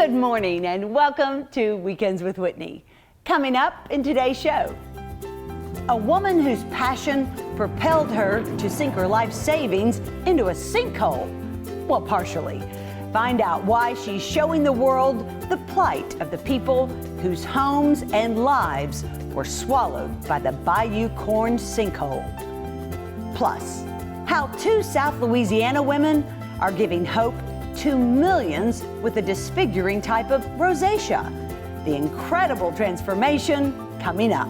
Good morning and welcome to Weekends with Whitney. Coming up in today's show, a woman whose passion propelled her to sink her life savings into a sinkhole. Well, partially. Find out why she's showing the world the plight of the people whose homes and lives were swallowed by the Bayou Corne Sinkhole. Plus, how two South Louisiana women are giving hope to millions with a disfiguring type of rosacea. The incredible transformation coming up.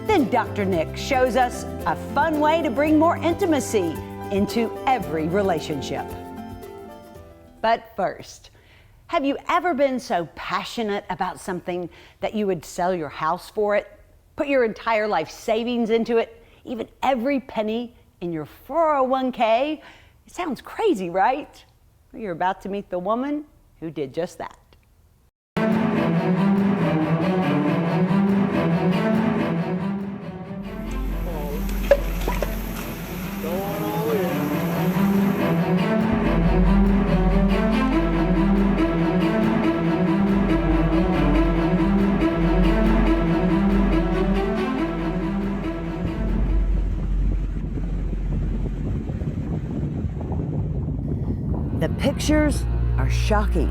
Then Dr. Nick shows us a fun way to bring more intimacy into every relationship. But first, have you ever been so passionate about something that you would sell your house for it, put your entire life savings into it, even every penny in your 401k? It sounds crazy, right? Well, you're about to meet the woman who did just that. The pictures are shocking.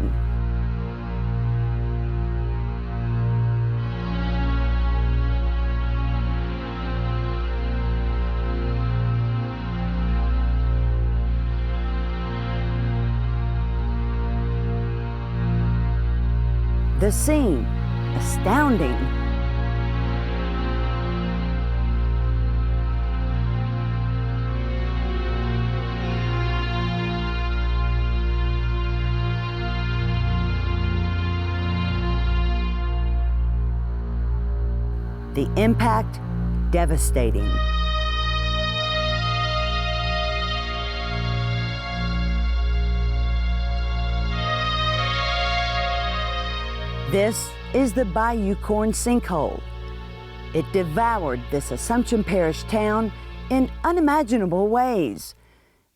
The scene, astounding. The impact, devastating. This is the Bayou Corne Sinkhole. It devoured this Assumption Parish town in unimaginable ways.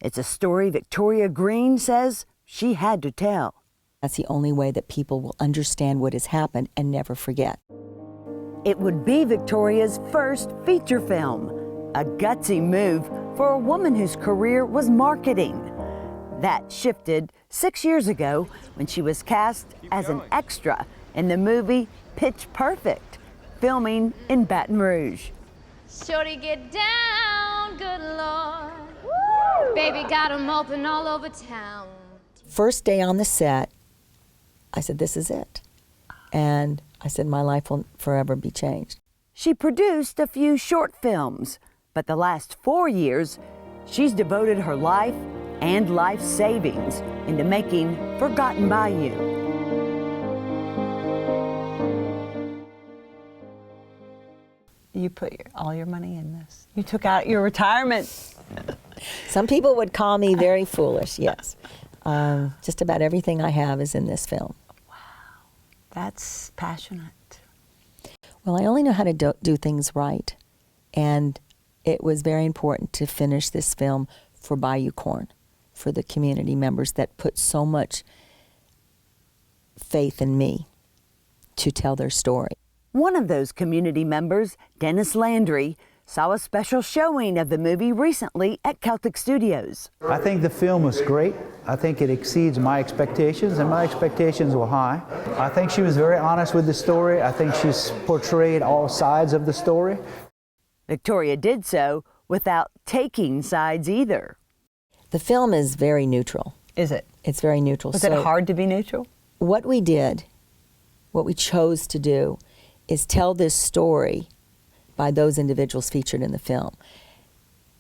It's a story Victoria Green says she had to tell. That's the only way that people will understand what has happened and never forget. It would be Victoria's first feature film, a gutsy move for a woman whose career was marketing. That shifted 6 years ago when she was cast as an extra in the movie Pitch Perfect, filming in Baton Rouge. Shorty, get down, good Lord. Woo! Baby got 'em open all over town. First day on the set, I said, this is it. And I said, my life will forever be changed. She produced a few short films, but the last 4 years, she's devoted her life and life savings into making Forgotten Bayou. You put all your money in this. You took out your retirement. Some people would call me very foolish, yes. Just about everything I have is in this film. That's passionate. Well, I only know how to do things right. And it was very important to finish this film for Bayou Corne, for the community members that put so much faith in me to tell their story. One of those community members, Dennis Landry, saw a special showing of the movie recently at Celtic Studios. I think the film was great. I think it exceeds my expectations, and my expectations were high. I think she was very honest with the story. I think she's portrayed all sides of the story. Victoria did so without taking sides either. The film is very neutral. Is it? It's very neutral. Was it hard to be neutral? What we did, what we chose to do, is tell this story by those individuals featured in the film.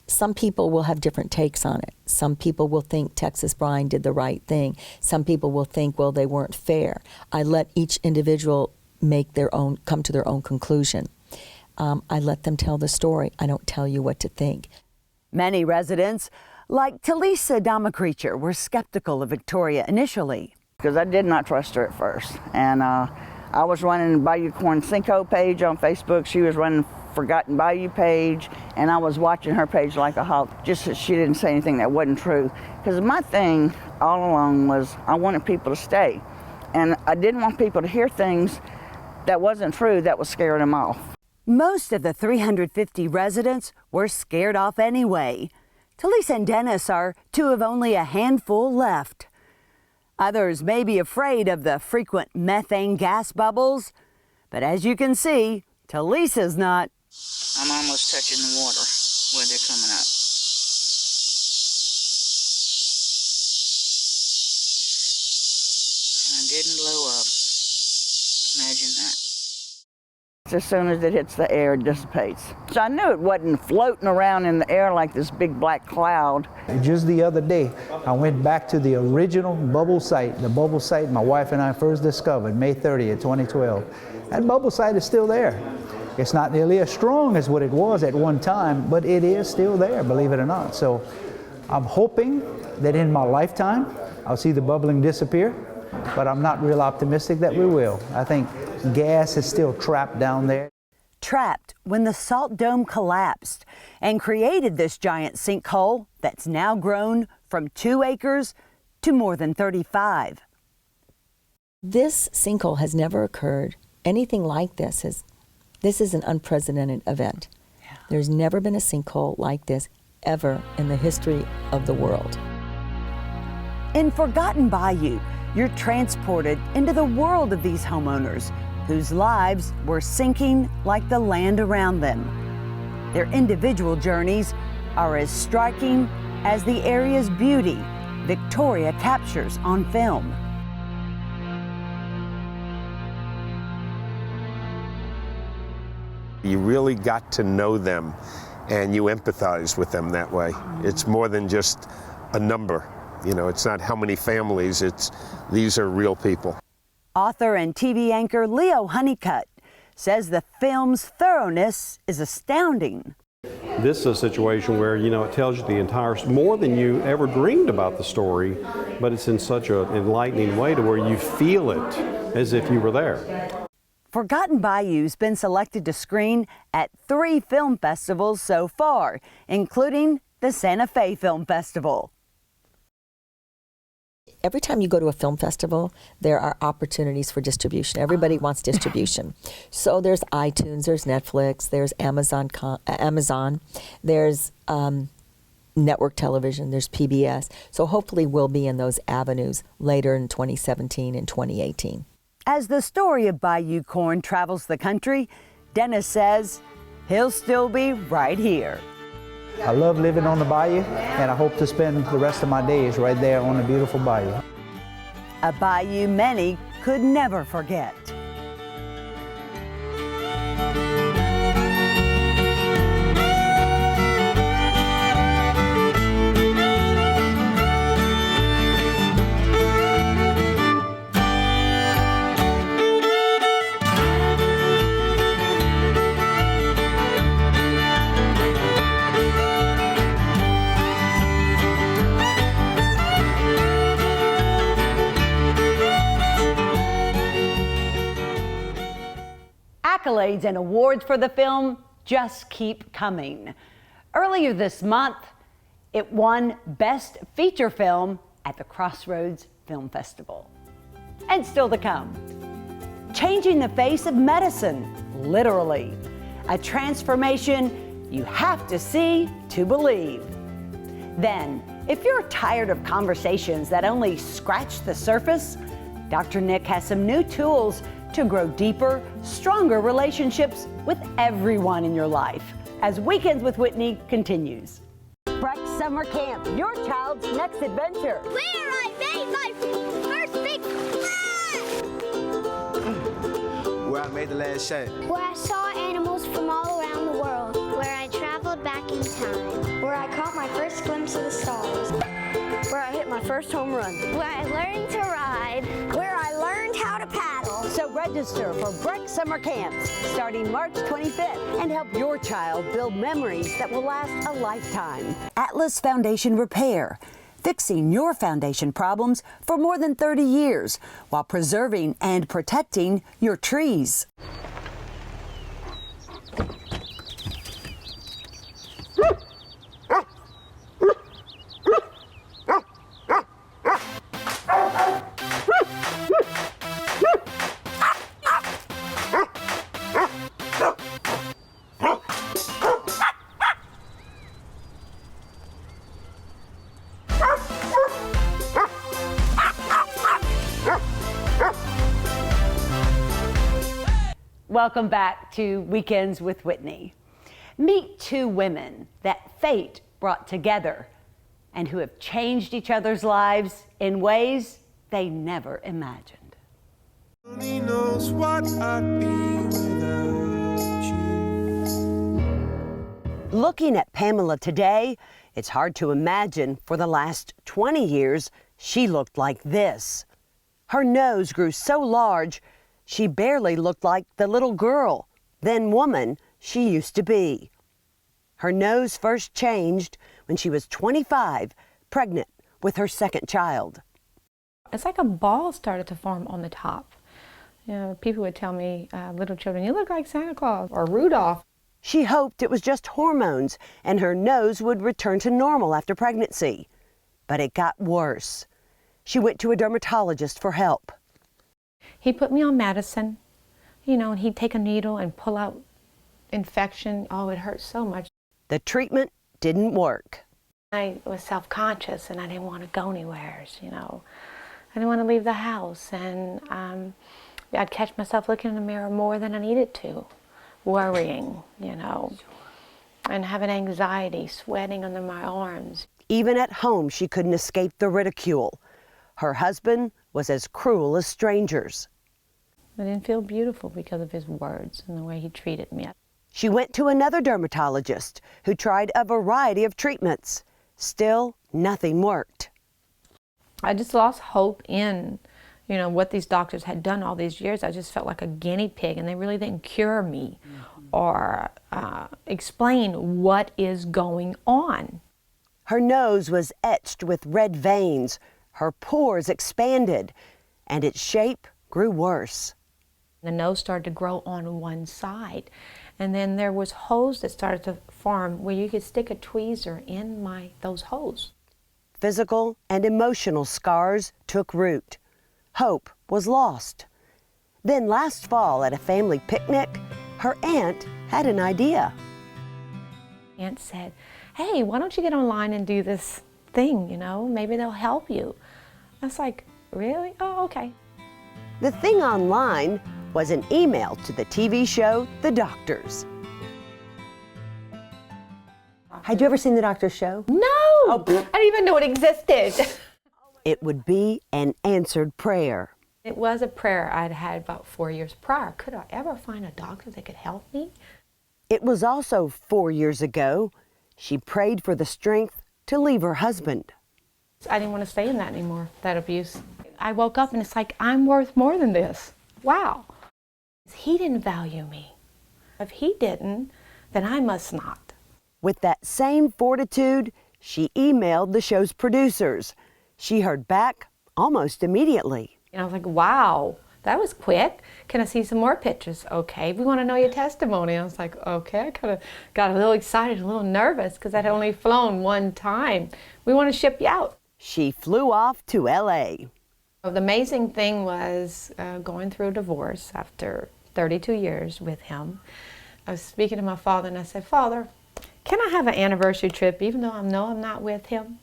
Some people will have different takes on it. Some people will think Texas Brine did the right thing. Some people will think, well, they weren't fair. I let each individual come to their own conclusion. I let them tell the story. I don't tell you what to think. Many residents, like Talisa Damacreature, were skeptical of Victoria initially. Because I did not trust her at first. And I was running the Bayou Corne Sinkhole page on Facebook. She was running Forgotten Bayou page, and I was watching her page like a hawk, just so she didn't say anything that wasn't true. Because my thing all along was I wanted people to stay. And I didn't want people to hear things that wasn't true that was scaring them off. Most of the 350 residents were scared off anyway. Talisa and Dennis are two of only a handful left. Others may be afraid of the frequent methane gas bubbles, but as you can see, Talisa's not. I'm almost touching the water where they're coming up. And I didn't blow up. Imagine that. As soon as it hits the air, it dissipates. So I knew it wasn't floating around in the air like this big black cloud. Just the other day, I went back to the original bubble site, the bubble site my wife and I first discovered, May 30th, 2012. That bubble site is still there. It's not nearly as strong as what it was at one time, but it is still there, believe it or not. So I'm hoping that in my lifetime, I'll see the bubbling disappear, but I'm not real optimistic that we will. I think gas is still trapped down there. Trapped when the salt dome collapsed and created this giant sinkhole that's now grown from 2 acres to more than 35. This sinkhole has never occurred. Anything like this is an unprecedented event. Yeah. There's never been a sinkhole like this ever in the history of the world. In Forgotten Bayou, you're transported into the world of these homeowners whose lives were sinking like the land around them. Their individual journeys are as striking as the area's beauty Victoria captures on film. You really got to know them and you empathize with them that way. It's more than just a number. You know, it's not how many families, these are real people. Author and TV anchor Leo Honeycutt says the film's thoroughness is astounding. This is a situation where, you know, it tells you the entire, more than you ever dreamed about the story, but it's in such an enlightening way to where you feel it as if you were there. Forgotten Bayou's been selected to screen at 3 film festivals so far, including the Santa Fe Film Festival. Every time you go to a film festival, there are opportunities for distribution. Everybody wants distribution. So there's iTunes, there's Netflix, there's Amazon, there's network television, there's PBS. So hopefully we'll be in those avenues later in 2017 and 2018. As the story of Bayou Corne travels the country, Dennis says he'll still be right here. I love living on the bayou, and I hope to spend the rest of my days right there on the beautiful bayou. A bayou many could never forget. Accolades and awards for the film just keep coming. Earlier this month, it won Best Feature Film at the Crossroads Film Festival. And still to come, changing the face of medicine, literally. A transformation you have to see to believe. Then, if you're tired of conversations that only scratch the surface, Dr. Nick has some new tools to grow deeper, stronger relationships with everyone in your life. As Weekends with Whitney continues. Breck Summer Camp, your child's next adventure. Where I made my first big splash! Where I made the last shot. Where I saw animals from all around the world. Where I traveled back in time. Where I caught my first glimpse of the stars. Where I hit my first home run. Where I learned to ride. Where I learned how to paddle. So register for Breck Summer Camps starting March 25th and help your child build memories that will last a lifetime. Atlas Foundation Repair, fixing your foundation problems for more than 30 years while preserving and protecting your trees. Welcome back to Weekends with Whitney. Meet two women that fate brought together and who have changed each other's lives in ways they never imagined. Only knows what I'd be without you. Looking at Pamela today, it's hard to imagine for the last 20 years she looked like this. Her nose grew so large, she barely looked like the little girl, then woman, she used to be. Her nose first changed when she was 25, pregnant with her second child. It's like a ball started to form on the top. You know, people would tell me, little children, you look like Santa Claus or Rudolph. She hoped it was just hormones and her nose would return to normal after pregnancy. But it got worse. She went to a dermatologist for help. He put me on medicine, you know, and he'd take a needle and pull out infection. Oh, it hurt so much. The treatment didn't work. I was self-conscious and I didn't want to go anywhere, you know. I didn't want to leave the house, and I'd catch myself looking in the mirror more than I needed to, worrying, you know, and having anxiety, sweating under my arms. Even at home, she couldn't escape the ridicule. Her husband was as cruel as strangers. I didn't feel beautiful because of his words and the way he treated me. She went to another dermatologist who tried a variety of treatments. Still, nothing worked. I just lost hope in, you know, what these doctors had done all these years. I just felt like a guinea pig, and they really didn't cure me or explain what is going on. Her nose was etched with red veins, her pores expanded, and its shape grew worse. The nose started to grow on one side, and then there was holes that started to form where you could stick a tweezer in those holes. Physical and emotional scars took root. Hope was lost. Then last fall at a family picnic, her aunt had an idea. Aunt said, hey, why don't you get online and do this thing, you know? Maybe they'll help you. I was like, really? Oh, okay. The thing online was an email to the TV show The Doctors. Had you ever seen The Doctors show? No! I didn't even know it existed. It would be an answered prayer. It was a prayer I'd had about 4 years prior. Could I ever find a doctor that could help me? It was also 4 years ago. She prayed for the strength to leave her husband. I didn't want to stay in that anymore, that abuse. I woke up and it's like, I'm worth more than this. Wow. He didn't value me. If he didn't, then I must not. With that same fortitude, she emailed the show's producers. She heard back almost immediately. And I was like, wow, that was quick. Can I see some more pictures? Okay, we want to know your testimony. I was like, okay. I kind of got a little excited, a little nervous because I'd only flown one time. We want to ship you out. She flew off to LA. The amazing thing was going through a divorce after 32 years with him. I was speaking to my father and I said, Father, can I have an anniversary trip even though I know I'm not with him?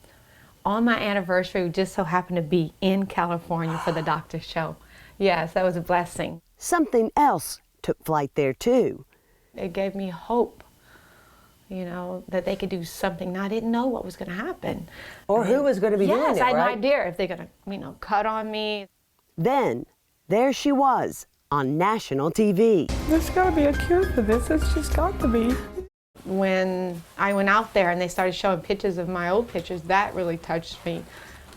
On my anniversary, we just so happened to be in California for the Doctor's show. Yes, that was a blessing. Something else took flight there too. It gave me hope, you know, that they could do something. Now, I didn't know what was going to happen. Or who was going to be doing it, right? Yes, I had no idea if they're going to, you know, cut on me. Then, there she was on national TV. There's got to be a cure for this. It's just got to be. When I went out there and they started showing pictures of my old pictures, that really touched me.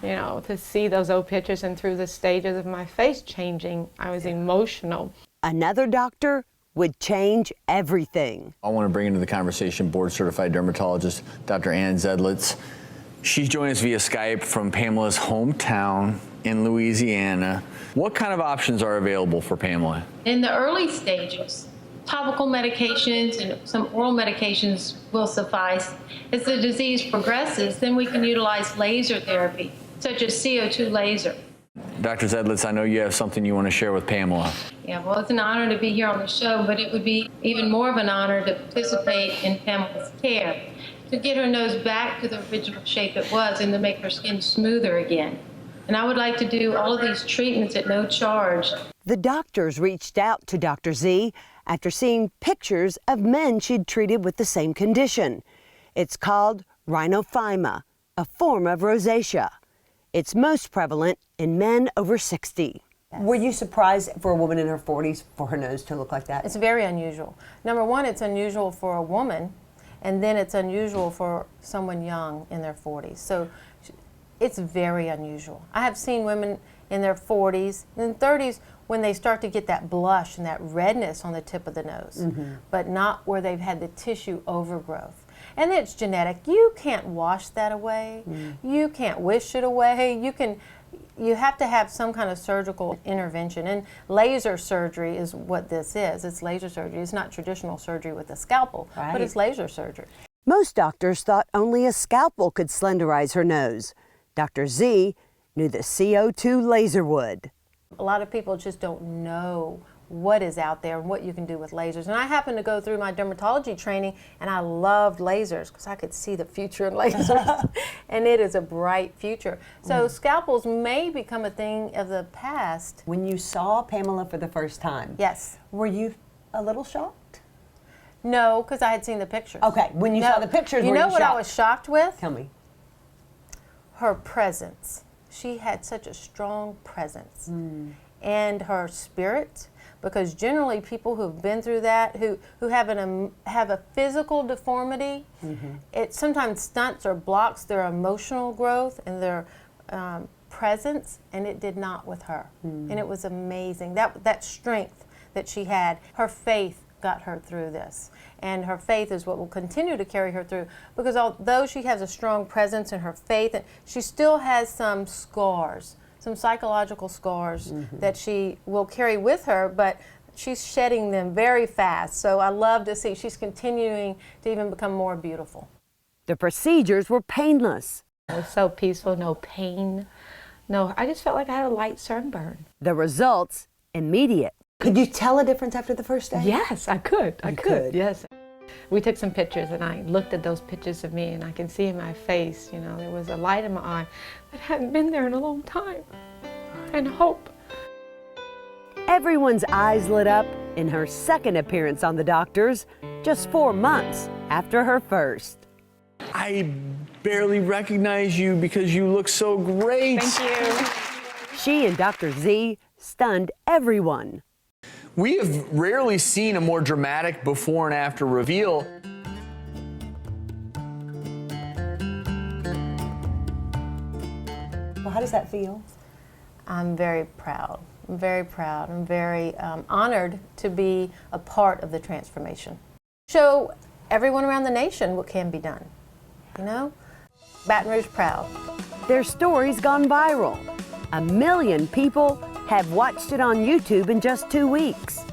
You know, to see those old pictures and through the stages of my face changing, I was emotional. Another doctor would change everything. I want to bring into the conversation board-certified dermatologist, Dr. Ann Zedlitz. She's joined us via Skype from Pamela's hometown in Louisiana. What kind of options are available for Pamela? In the early stages, topical medications and some oral medications will suffice. As the disease progresses, then we can utilize laser therapy, such as CO2 laser. Dr. Zedlitz, I know you have something you want to share with Pamela. Yeah, well, it's an honor to be here on the show, but it would be even more of an honor to participate in Pamela's care, to get her nose back to the original shape it was and to make her skin smoother again. And I would like to do all of these treatments at no charge. The doctors reached out to Dr. Z after seeing pictures of men she'd treated with the same condition. It's called rhinophyma, a form of rosacea. It's most prevalent in men over 60. Were you surprised for a woman in her 40s for her nose to look like that? It's very unusual. Number one, it's unusual for a woman, and then it's unusual for someone young in their 40s. So it's very unusual. I have seen women in their 40s and 30s when they start to get that blush and that redness on the tip of the nose, but not where they've had the tissue overgrowth. And it's genetic. You can't wash that away. You can't wish it away. You have to have some kind of surgical intervention, and laser surgery is what this is. It's laser surgery. It's not traditional surgery with a scalpel, but it's laser surgery. Most doctors thought only a scalpel could slenderize her nose. Dr. Z knew the CO2 laser would. A lot of people just don't know what is out there and what you can do with lasers. And I happened to go through my dermatology training, and I loved lasers because I could see the future in lasers. And it is a bright future. So scalpels may become a thing of the past. When you saw Pamela for the first time, Yes. were you a little shocked? No, because I had seen the pictures. Okay, when you saw the pictures, you were know you what I shocked? was shocked with? Tell me. Her presence. She had such a strong presence. And her spirit, because generally people who've been through that, who have a physical deformity, it sometimes stunts or blocks their emotional growth and their presence, and it did not with her. And it was amazing. That strength that she had, her faith got her through this. And her faith is what will continue to carry her through, because although she has a strong presence in her faith, she still has some scars, some psychological scars that she will carry with her, but she's shedding them very fast. So I love to see she's continuing to even become more beautiful. The procedures were painless. It was so peaceful, no pain. No, I just felt like I had a light sunburn. The results immediate. Could you tell a difference after the first day? Yes, I could. I could. Yes. We took some pictures, and I looked at those pictures of me, and I can see in my face, you know, there was a light in my eye that hadn't been there in a long time, and hope. Everyone's eyes lit up in her second appearance on the doctors, just 4 months after her first. I barely recognize you because you look so great. Thank you. She and Dr. Z stunned everyone. We have rarely seen a more dramatic before and after reveal. Well, how does that feel? I'm very proud. I'm very proud. I'm very honored to be a part of the transformation. Show everyone around the nation what can be done. You know? Baton Rouge proud. Their story's gone viral. 1 million people have watched it on YouTube in just 2 weeks.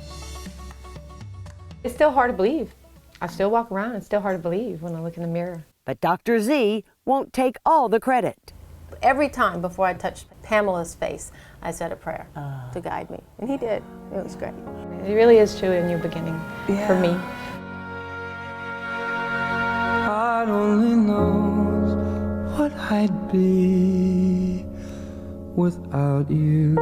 It's still hard to believe. I still walk around, it's still hard to believe when I look in the mirror. But Dr. Z won't take all the credit. Every time before I touched Pamela's face, I said a prayer to guide me. And he did. It was great. It really is truly a new beginning for me. God only knows what I'd be without you.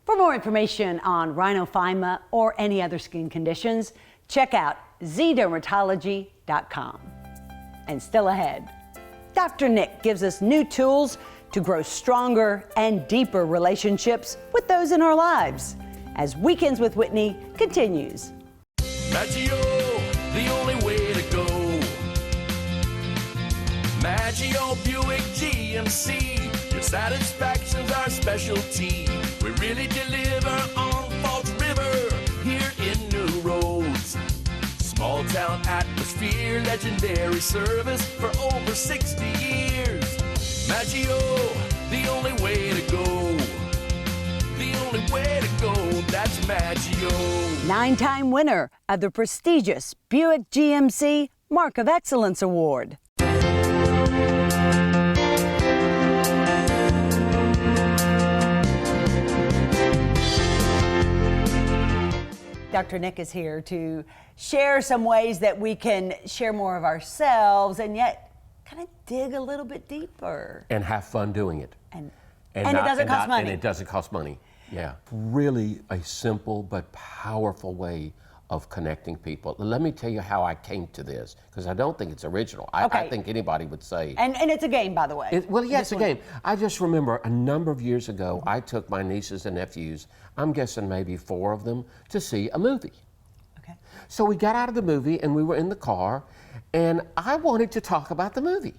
For more information on rhinophyma or any other skin conditions, check out zdermatology.com. And still ahead, Dr. Nick gives us new tools to grow stronger and deeper relationships with those in our lives as Weekends with Whitney continues. Maggio, the only way to go. Maggio Buick GMC, your satisfaction's our specialty. We really deliver on Falls River, here in New Roads. Small town atmosphere, legendary service for over 60 years. Maggio, the only way to go. The only way to go, that's Maggio. 9-time winner of the prestigious Buick GMC Mark of Excellence Award. Dr. Nick is here to share some ways that we can share more of ourselves and yet kind of dig a little bit deeper. And have fun doing it. And it doesn't cost money. And it doesn't cost money. Yeah, really a simple but powerful way of connecting people. Let me tell you how I came to this, because I don't think it's original. I think anybody would say. And it's a game, by the way. It's a game. I just remember a number of years ago, I took my nieces and nephews, I'm guessing maybe 4 of them, to see a movie. Okay. So we got out of the movie and we were in the car, and I wanted to talk about the movie.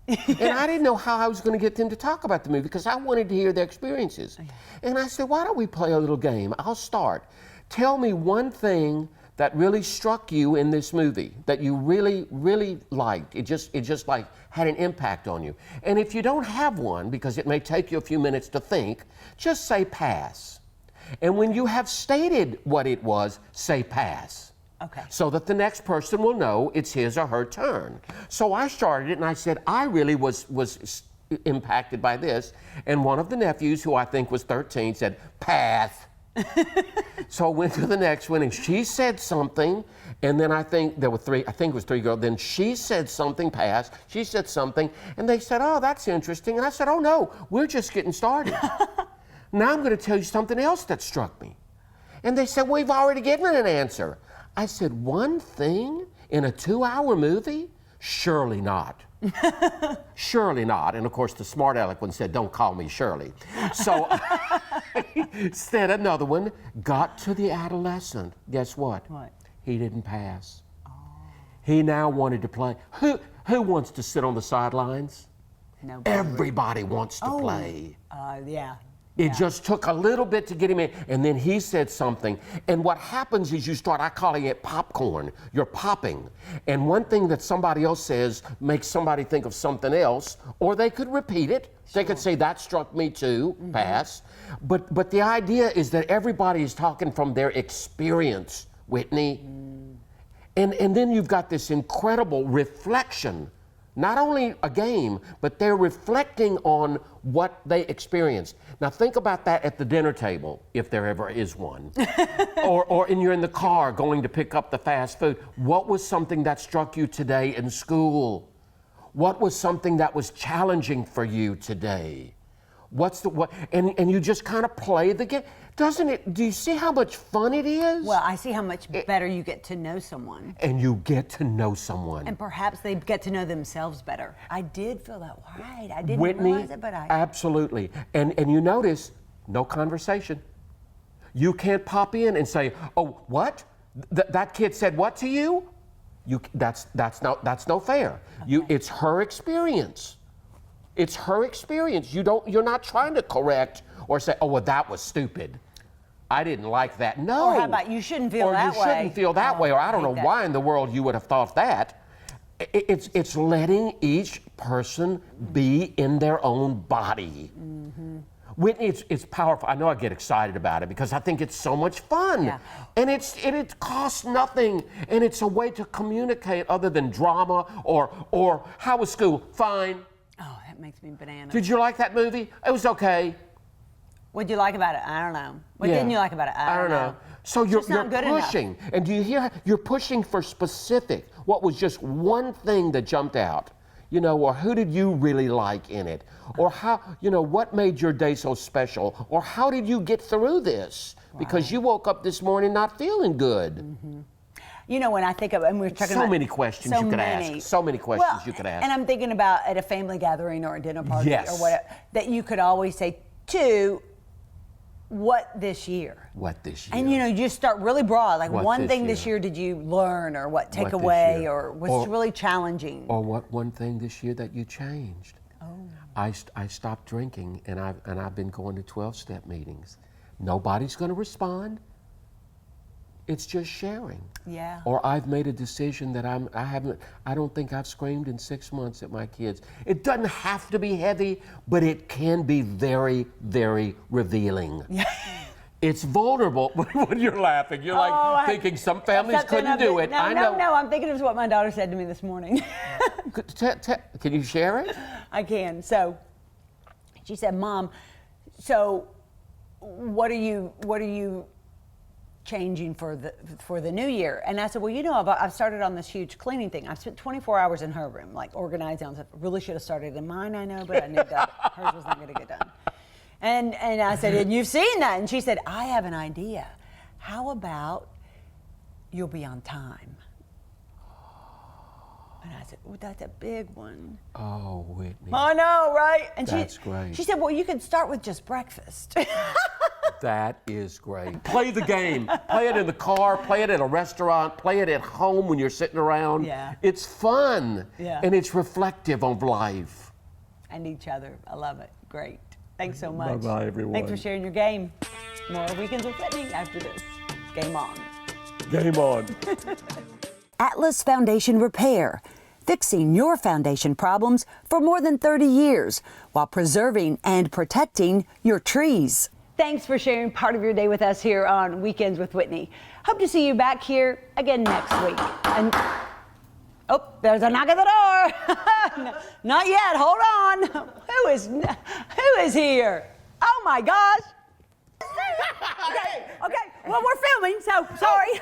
And I didn't know how I was going to get them to talk about the movie, because I wanted to hear their experiences. And I said, why don't we play a little game? I'll start. Tell me one thing that really struck you in this movie that you really, really liked. It just like had an impact on you. And if you don't have one, because it may take you a few minutes to think, just say pass. And when you have stated what it was, say pass. Okay. So that the next person will know it's his or her turn. So I started it and I said, I really was impacted by this. And one of the nephews, who I think was 13, said, pass. So I went to the next one and she said something, and then I think there were 3, I think it was 3 girls, then she said something, pass, she said something, and they said, oh, that's interesting. And I said, oh no, we're just getting started. Now I'm going to tell you something else that struck me. And they said, we've already given an answer. I said, one thing in a 2-hour movie? Surely not. Surely not. And of course, the smart aleck one said, don't call me Shirley. So I said another one, got to the adolescent. Guess what? What? He didn't pass. Oh. He now wanted to play. Who wants to sit on the sidelines? Nobody. Everybody wants to play. Yeah. It just took a little bit to get him in, and then he said something. And what happens is you start, I call it popcorn. You're popping. And one thing that somebody else says makes somebody think of something else, or they could repeat it. Sure. They could say, that struck me too, pass. But the idea is that everybody is talking from their experience, Whitney. And then you've got this incredible reflection. Not only a game, but they're reflecting on what they experienced. Now think about that at the dinner table, if there ever is one. or you're in the car going to pick up the fast food. What was something that struck you today in school? What was something that was challenging for you today? And you just kind of play the game. Doesn't it, do you see how much fun it is? Well, I see how much better you get to know someone. And you get to know someone. And perhaps they get to know themselves better. I did feel that right. I didn't Whitney, realize it, but I... Absolutely. And you notice, no conversation. You can't pop in and say, oh, what? That kid said what to you? That's no fair. Okay. It's her experience. It's her experience. You're not trying to correct or say, oh, well, that was stupid. I didn't like that. No. Or how about you shouldn't feel that way? Or you shouldn't feel that way, or I don't know why in the world you would have thought that. It's letting each person be in their own body. Mm-hmm. Whitney, it's powerful. I know I get excited about it because I think it's so much fun. Yeah. And it costs nothing, and it's a way to communicate other than drama or how was school? Fine. Oh, that makes me bananas. Did you like that movie? It was okay. What'd you like about it? I don't know. What didn't you like about it? I don't know. So you're pushing, and do you hear? You're pushing for specific. What was just one thing that jumped out? Or who did you really like in it? Or how, what made your day so special? Or how did you get through this? Right. Because you woke up this morning not feeling good. Mm-hmm. When I think of, and we're talking about so many questions you could ask. So many questions you could ask. And I'm thinking about at a family gathering or a dinner party yes. or whatever, that you could always say, what this year? What this year? And you just start really broad, like what one thing this year did you learn, or what take away, or was really challenging? Or what one thing this year that you changed? Oh. I stopped drinking, and I've been going to 12-step meetings. Nobody's going to respond. It's just sharing. Yeah. Or I've made a decision that I don't think I've screamed in 6 months at my kids. It doesn't have to be heavy, but it can be very, very revealing. Yeah. It's vulnerable when you're laughing. You're thinking some families couldn't do it. No, I'm thinking of what my daughter said to me this morning. Can you share it? I can. So she said, Mom, so what are you changing for the new year? And I said, well, I've started on this huge cleaning thing. I've spent 24 hours in her room, like organizing stuff. Really should have started in mine, I know, but I knew that hers was not going to get done. And I said, and you've seen that? And she said, I have an idea. How about you'll be on time? And I said, oh, that's a big one. Oh, Whitney. I know, right? And That's great. She said, well, you can start with just breakfast. That is great. Play the game. Play it in the car, play it at a restaurant, play it at home when you're sitting around. Yeah. It's fun. Yeah. And it's reflective of life. And each other. I love it. Great. Thanks so much. Bye-bye, everyone. Thanks for sharing your game. More Weekends with Whitney after this. Game on. Game on. Atlas Foundation Repair, fixing your foundation problems for more than 30 years while preserving and protecting your trees. Thanks for sharing part of your day with us here on Weekends with Whitney. Hope to see you back here again next week. And oh, there's a knock at the door. Not yet. Hold on. Who is here? Oh my gosh. Okay. Well, we're filming, so sorry.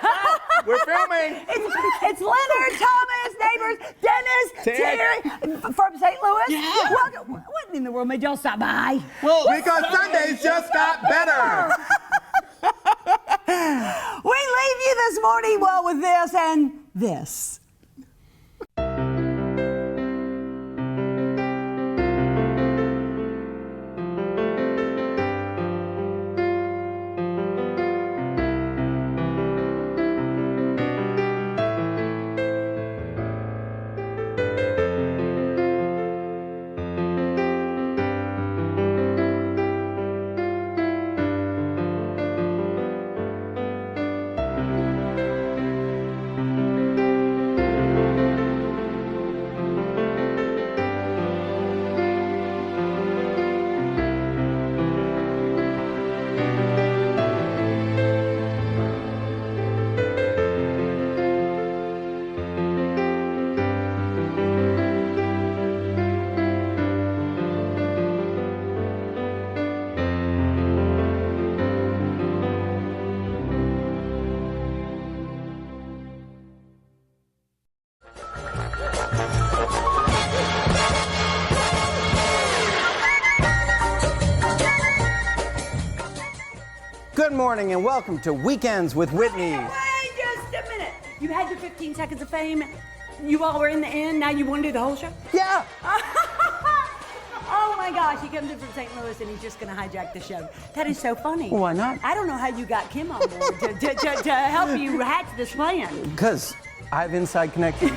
We're filming. It's Leonard, Thomas, neighbors, Dennis, Terry from St. Louis. Yeah. Welcome. What in the world made y'all stop by? Well, because Sundays just got better. We leave you this morning, well, with this and this. Good morning and welcome to Weekends with Whitney. Wait just a minute. You had your 15 seconds of fame. You all were in the end. Now you want to do the whole show? Yeah. Oh my gosh, he comes in from St. Louis and he's just going to hijack the show. That is so funny. Why not? I don't know how you got Kim on board to help you hatch this plan. Because I have inside connections.